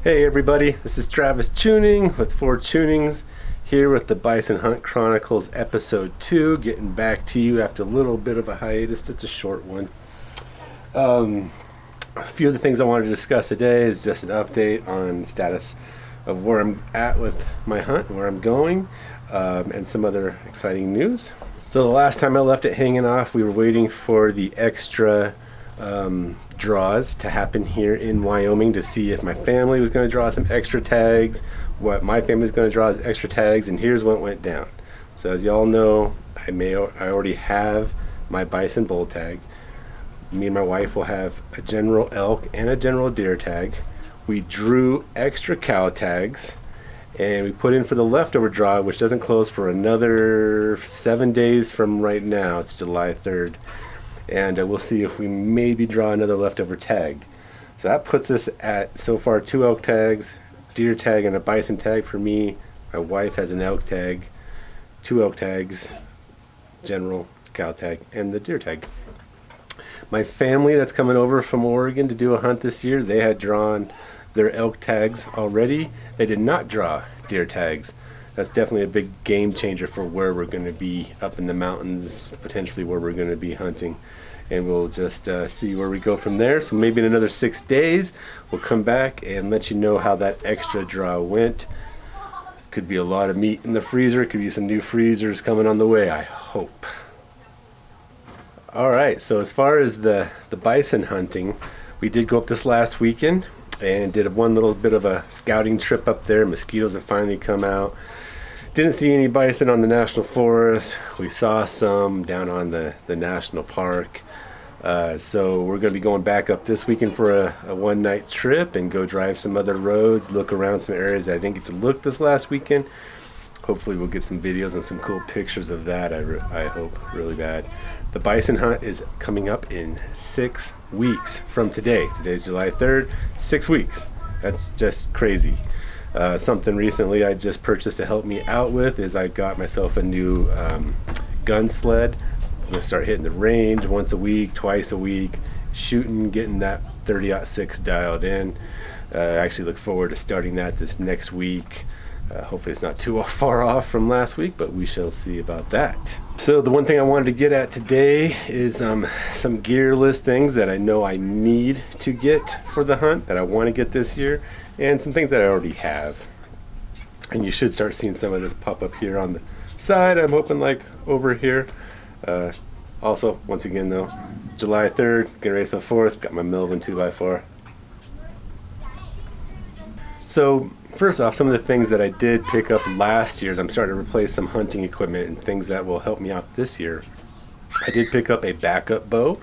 Hey everybody, this is Travis Tuning with 4 Tunings here with the Bison Hunt Chronicles Ep.2, getting back to you after a little bit of a hiatus. It's a short one. A few of the things I wanted to discuss today is just an update on the status of where I'm at with my hunt, where I'm going, and some other exciting news. So the last time I left it hanging off, we were waiting for the extra draws to happen here in Wyoming to see if my family was going to draw some extra tags, what my family was going to draw as extra tags, and here's what went down. So as y'all know, I already have my bison bull tag. Me and my wife will have a general elk and a general deer tag. We drew extra cow tags, and we put in for the leftover draw, which doesn't close for another 7 days from right now. It's July 3rd. And we'll see if we maybe draw another leftover tag. So that puts us at, so far, 2 elk tags, deer tag, and a bison tag for me. My wife has an elk tag, 2 elk tags, general cow tag, and the deer tag. My family that's coming over from Oregon to do a hunt this year, they had drawn their elk tags already. They did not draw deer tags. That's definitely a big game changer for where we're going to be up in the mountains, potentially where we're going to be hunting. And we'll just see where we go from there. So maybe in another 6 days, we'll come back and let you know how that extra draw went. Could be a lot of meat in the freezer. Could be some new freezers coming on the way, I hope. All right, so as far as the bison hunting, we did go up this last weekend and did one little bit of a scouting trip up there. Mosquitoes have finally come out. Didn't see any bison on the national forest. We saw some down on the national park. So we're going to be going back up this weekend for a one-night trip and go drive some other roads, look around some areas that I didn't get to look this last weekend. Hopefully we'll get some videos and some cool pictures of that, I hope, really bad. The bison hunt is coming up in 6 weeks from today. Today's July 3rd, 6 weeks. That's just crazy. Something recently I just purchased to help me out with is I got myself a new gun sled. I'm going to start hitting the range once a week, twice a week, shooting, getting that 30-06 dialed in. I actually look forward to starting that this next week. Hopefully it's not too far off from last week, but we shall see about that. So the one thing I wanted to get at today is some gear list things that I know I need to get for the hunt, that I want to get this year, and some things that I already have. And you should start seeing some of this pop up here on the side, I'm hoping, like over here. Also, once again though, July 3rd, getting ready for the 4th, got my Melvin 2x4. So first off, some of the things that I did pick up last year is I'm starting to replace some hunting equipment and things that will help me out this year. I did pick up a backup bow,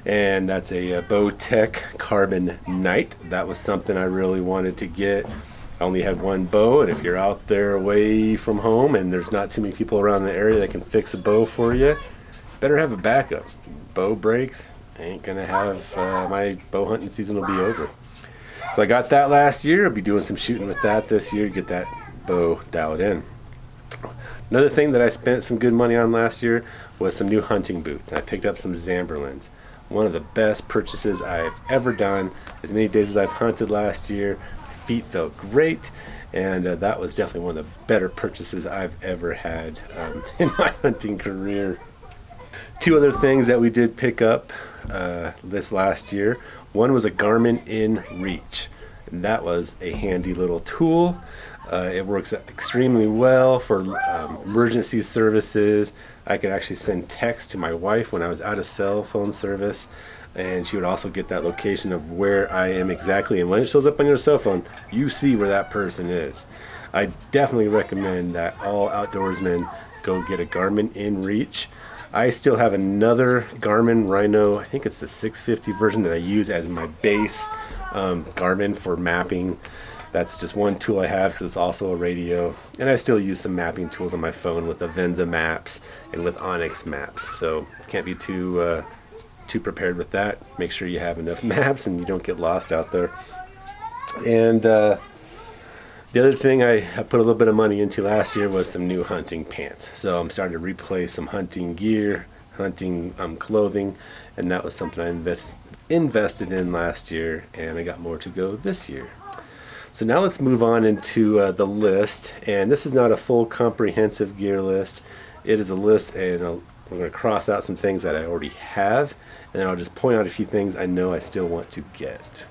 and that's a Bowtech Carbon Night. That was something I really wanted to get. I only had one bow, and if you're out there away from home and there's not too many people around the area that can fix a bow for you, better have a backup. Bow breaks, ain't gonna have my bow hunting season will be over. So I got that last year. I'll be doing some shooting with that this year to get that bow dialed in. Another thing that I spent some good money on last year was some new hunting boots. I picked up some Zamberlins. One of the best purchases I've ever done. As many days as I've hunted last year, my feet felt great, and that was definitely one of the better purchases I've ever had in my hunting career. 2 other things that we did pick up this last year. One was a Garmin InReach, and that was a handy little tool. It works extremely well for emergency services. I could actually send text to my wife when I was out of cell phone service, and she would also get that location of where I am exactly. And when it shows up on your cell phone, you see where that person is. I definitely recommend that all outdoorsmen go get a Garmin InReach. I still have another Garmin Rhino, I think it's the 650 version that I use as my base Garmin for mapping. That's just one tool I have because it's also a radio. And I still use some mapping tools on my phone with Avenza Maps and with Onyx Maps. So can't be too prepared with that. Make sure you have enough maps and you don't get lost out there. And the other thing I put a little bit of money into last year was some new hunting pants. So I'm starting to replace some hunting gear, hunting clothing, and that was something I invested in last year, and I got more to go this year. So now let's move on into the list, and this is not a full comprehensive gear list. It is a list, and we're going to cross out some things that I already have, and then I'll just point out a few things I know I still want to get.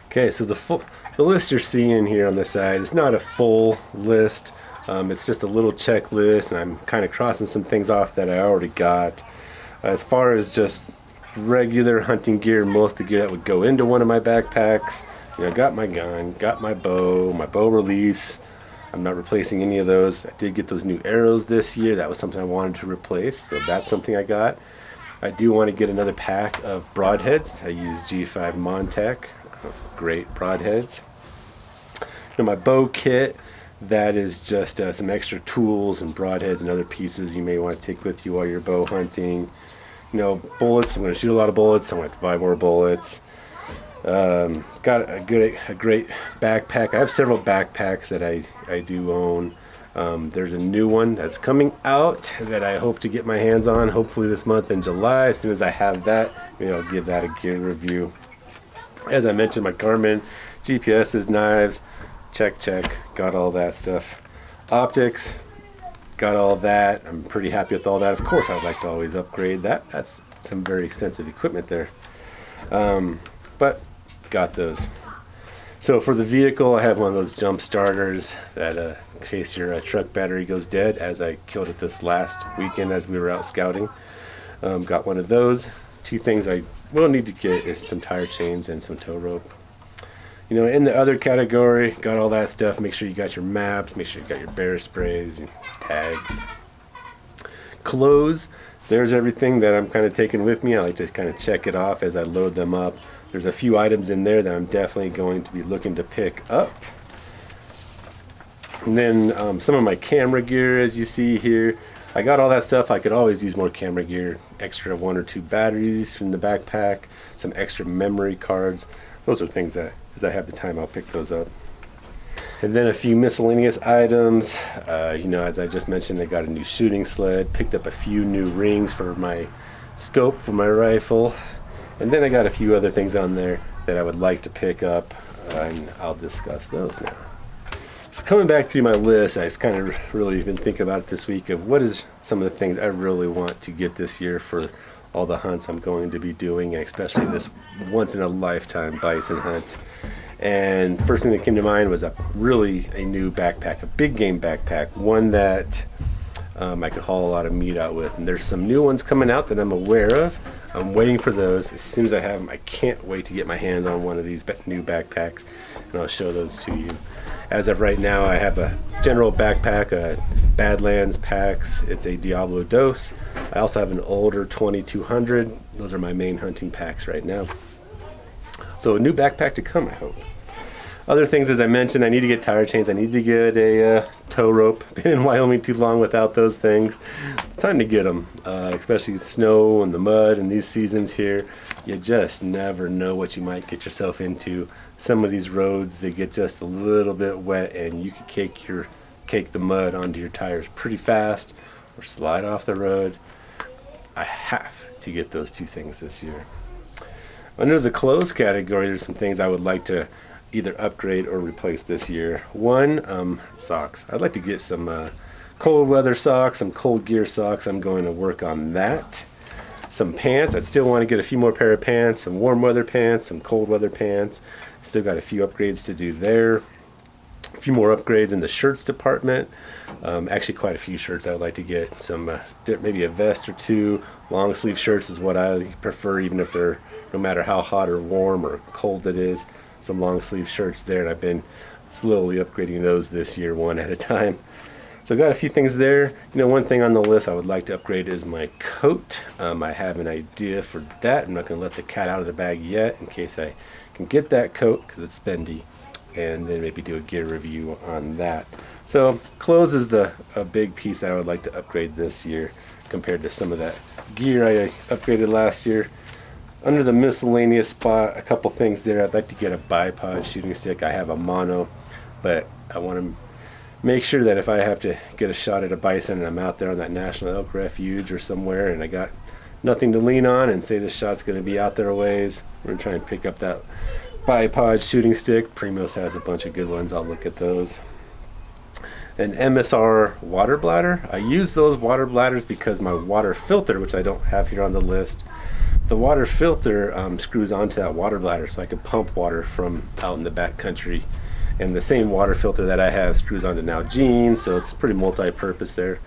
Okay, so the list you're seeing here on this side is not a full list. It's just a little checklist, and I'm kind of crossing some things off that I already got. As far as just regular hunting gear, most of the gear that would go into one of my backpacks, got my gun, got my bow release. I'm not replacing any of those. I did get those new arrows this year. That was something I wanted to replace, so that's something I got. I do want to get another pack of broadheads. I use G5 Montec, great broadheads. My bow kit, that is just some extra tools and broadheads and other pieces you may want to take with you while you're bow hunting. Bullets, I'm going to shoot a lot of bullets. I'm going to have to buy more bullets. Got a great backpack. I have several backpacks that I do own. There's a new one that's coming out that I hope to get my hands on hopefully this month in July. As soon as I have that, maybe I'll give that a gear review. As I mentioned, my Garmin GPS's, knives, check, got all that stuff. Optics, got all that. I'm pretty happy with all that. Of course, I'd like to always upgrade that. That's some very expensive equipment there. But got those. So for the vehicle, I have one of those jump starters that in case your truck battery goes dead, as I killed it this last weekend as we were out scouting. Got one of those. Two things I will need to get is some tire chains and some tow rope. In the other category, got all that stuff. Make sure you got your maps, make sure you got your bear sprays and tags. Clothes, there's everything that I'm kind of taking with me. I like to kind of check it off as I load them up. There's a few items in there that I'm definitely going to be looking to pick up. And then some of my camera gear, as you see here. I got all that stuff. I could always use more camera gear. Extra 1 or 2 batteries from the backpack. Some extra memory cards. Those are things that, as I have the time, I'll pick those up. And then a few miscellaneous items. As I just mentioned, I got a new shooting sled. Picked up a few new rings for my scope for my rifle. And then I got a few other things on there that I would like to pick up, and I'll discuss those now. So coming back through my list, I just kind of really been thinking about it this week of what is some of the things I really want to get this year for all the hunts I'm going to be doing, and especially this once-in-a-lifetime bison hunt. And first thing that came to mind was a new backpack, a big game backpack, one that I could haul a lot of meat out with. And there's some new ones coming out that I'm aware of. I'm waiting for those. As soon as I have them, I can't wait to get my hands on one of these new backpacks, and I'll show those to you. As of right now, I have a general backpack, a Badlands packs. It's a Diablo Dose. I also have an older 2200. Those are my main hunting packs right now. So a new backpack to come, I hope. Other things, as I mentioned, I need to get tire chains. I need to get a tow rope. Been in Wyoming too long without those things. It's time to get them, especially the snow and the mud and these seasons here. You just never know what you might get yourself into. Some of these roads, they get just a little bit wet, and you could cake the mud onto your tires pretty fast or slide off the road. I have to get those two things this year. Under the clothes category, there's some things I would like to either upgrade or replace this year. One, socks. I'd like to get some cold weather socks, some cold gear socks. I'm going to work on that. Some pants. I still want to get a few more pair of pants, some warm weather pants, some cold weather pants. Still got a few upgrades to do there. A few more upgrades in the shirts department. Actually quite a few shirts I would like to get. Some maybe a vest or two. Long sleeve shirts is what I prefer, even if they're no matter how hot or warm or cold it is. Some long sleeve shirts there, and I've been slowly upgrading those this year one at a time. So I've got a few things there. One thing on the list I would like to upgrade is my coat. I have an idea for that. I'm not going to let the cat out of the bag yet in case I can get that coat because it's spendy, and then maybe do a gear review on that. So clothes is a big piece that I would like to upgrade this year compared to some of that gear I upgraded last year. Under the miscellaneous spot, a couple things there. I'd like to get a bipod shooting stick. I have a mono, but I want to make sure that if I have to get a shot at a bison and I'm out there on that National Elk Refuge or somewhere and I got nothing to lean on, and say the shot's going to be out there a ways, we're going to try and pick up that bipod shooting stick. Primos has a bunch of good ones. I'll look at those. An MSR water bladder. I use those water bladders because my water filter, which I don't have here on the list, the water filter screws onto that water bladder, so I can pump water from out in the back country. And the same water filter that I have screws onto Nalgene, so it's pretty multi-purpose there.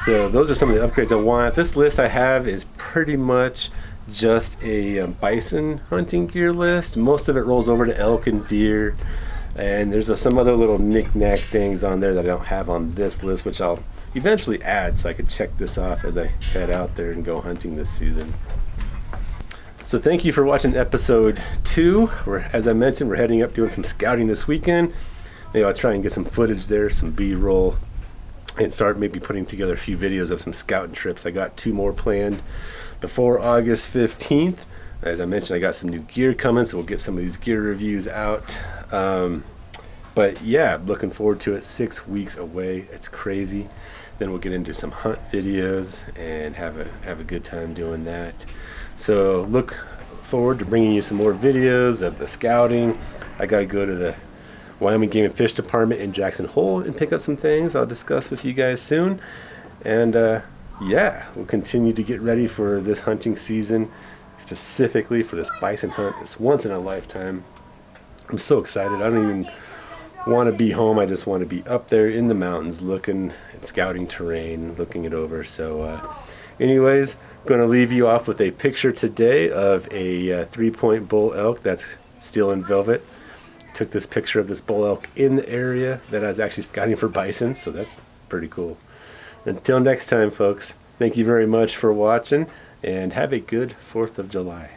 So those are some of the upgrades I want. This list I have is pretty much just a bison hunting gear list. Most of it rolls over to elk and deer. And there's some other little knick-knack things on there that I don't have on this list, which I'll eventually add so I could check this off as I head out there and go hunting this season. So thank you for watching episode 2. As I mentioned, we're heading up doing some scouting this weekend. Maybe I'll try and get some footage there, some B-roll, and start maybe putting together a few videos of some scouting trips. I got 2 more planned before August 15th. As I mentioned, I got some new gear coming, so we'll get some of these gear reviews out. But yeah, looking forward to it. 6 weeks away. It's crazy. Then we'll get into some hunt videos and have a good time doing that. So look forward to bringing you some more videos of the scouting. I got to go to the Wyoming Game and Fish Department in Jackson Hole and pick up some things I'll discuss with you guys soon. And yeah, we'll continue to get ready for this hunting season, specifically for this bison hunt, this once in a lifetime. I'm so excited. I don't even want to be home. I just want to be up there in the mountains looking at scouting terrain, looking it over. So anyways, going to leave you off with a picture today of a 3-point bull elk that's still in velvet. Took this picture of this bull elk in the area that I was actually scouting for bison, so that's pretty cool. Until next time, folks, thank you very much for watching, and have a good 4th of July.